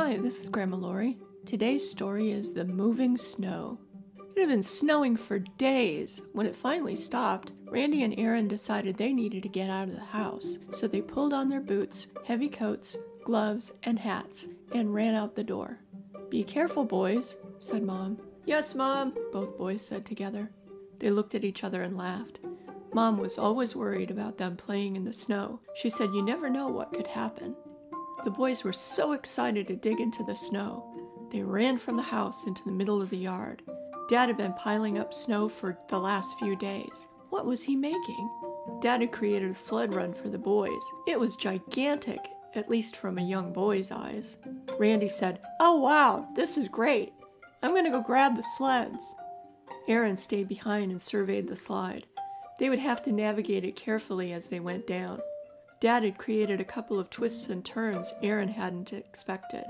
Hi, this is Grandma Lori. Today's story is The Moving Snow. It had been snowing for days. When it finally stopped, Randy and Aaron decided they needed to get out of the house, so they pulled on their boots, heavy coats, gloves, and hats, and ran out the door. "Be careful, boys," said Mom. "Yes, Mom," both boys said together. They looked at each other and laughed. Mom was always worried about them playing in the snow. She said you never know what could happen. The boys were so excited to dig into the snow. They ran from the house into the middle of the yard. Dad had been piling up snow for the last few days. What was he making? Dad had created a sled run for the boys. It was gigantic, at least from a young boy's eyes. Randy said, "Oh wow, this is great. I'm going to go grab the sleds." Aaron stayed behind and surveyed the slide. They would have to navigate it carefully as they went down. Dad had created a couple of twists and turns Aaron hadn't expected.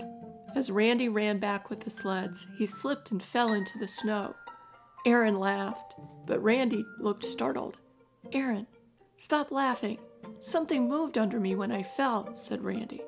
As Randy ran back with the sleds, he slipped and fell into the snow. Aaron laughed, but Randy looked startled. "Aaron, stop laughing. Something moved under me when I fell," said Randy.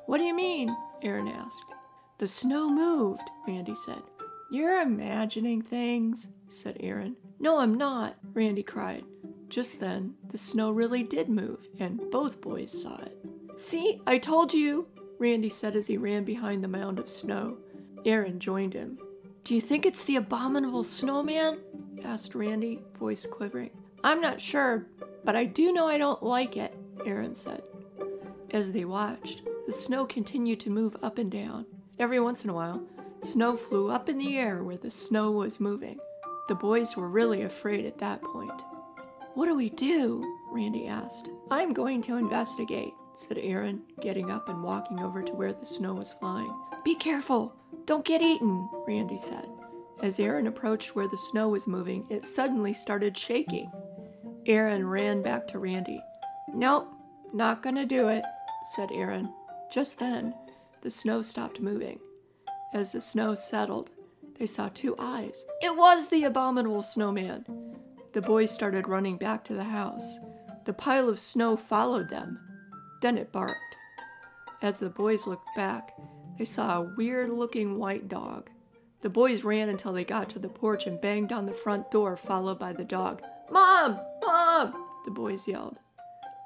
"What do you mean?" Aaron asked. "The snow moved," Randy said. "You're imagining things," said Aaron. "No, I'm not," Randy cried. Just then, the snow really did move, and both boys saw it. "See, I told you," Randy said as he ran behind the mound of snow. Aaron joined him. "Do you think it's the abominable snowman?" asked Randy, voice quivering. "I'm not sure, but I do know I don't like it," Aaron said. As they watched, the snow continued to move up and down. Every once in a while, snow flew up in the air where the snow was moving. The boys were really afraid at that point. "What do we do?" Randy asked. "I'm going to investigate," said Aaron, getting up and walking over to where the snow was flying. "Be careful! Don't get eaten," Randy said. As Aaron approached where the snow was moving, it suddenly started shaking. Aaron ran back to Randy. "Nope, not gonna do it," said Aaron. Just then, the snow stopped moving. As the snow settled, they saw two eyes. It was the abominable snowman! The boys started running back to the house. The pile of snow followed them. Then it barked. As the boys looked back, they saw a weird-looking white dog. The boys ran until they got to the porch and banged on the front door, followed by the dog. "Mom! Mom!" the boys yelled.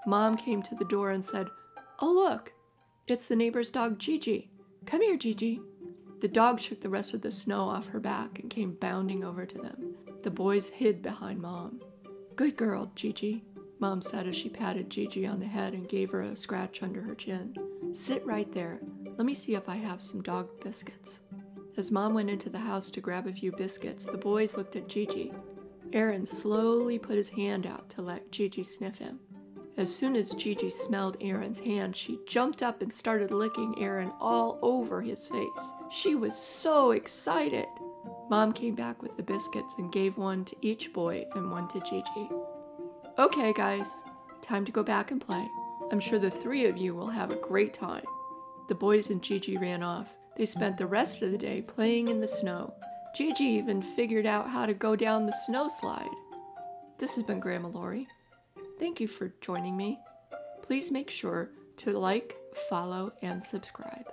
Mom came to the door and said, "Oh look, it's the neighbor's dog Gigi. Come here, Gigi." The dog shook the rest of the snow off her back and came bounding over to them. The boys hid behind Mom. "Good girl, Gigi," Mom said as she patted Gigi on the head and gave her a scratch under her chin. "Sit right there. Let me see if I have some dog biscuits." As Mom went into the house to grab a few biscuits, the boys looked at Gigi. Aaron slowly put his hand out to let Gigi sniff him. As soon as Gigi smelled Aaron's hand, she jumped up and started licking Aaron all over his face. She was so excited. Mom came back with the biscuits and gave one to each boy and one to Gigi. "Okay, guys, time to go back and play. I'm sure the three of you will have a great time." The boys and Gigi ran off. They spent the rest of the day playing in the snow. Gigi even figured out how to go down the snow slide. This has been Grandma Lori. Thank you for joining me. Please make sure to like, follow, and subscribe.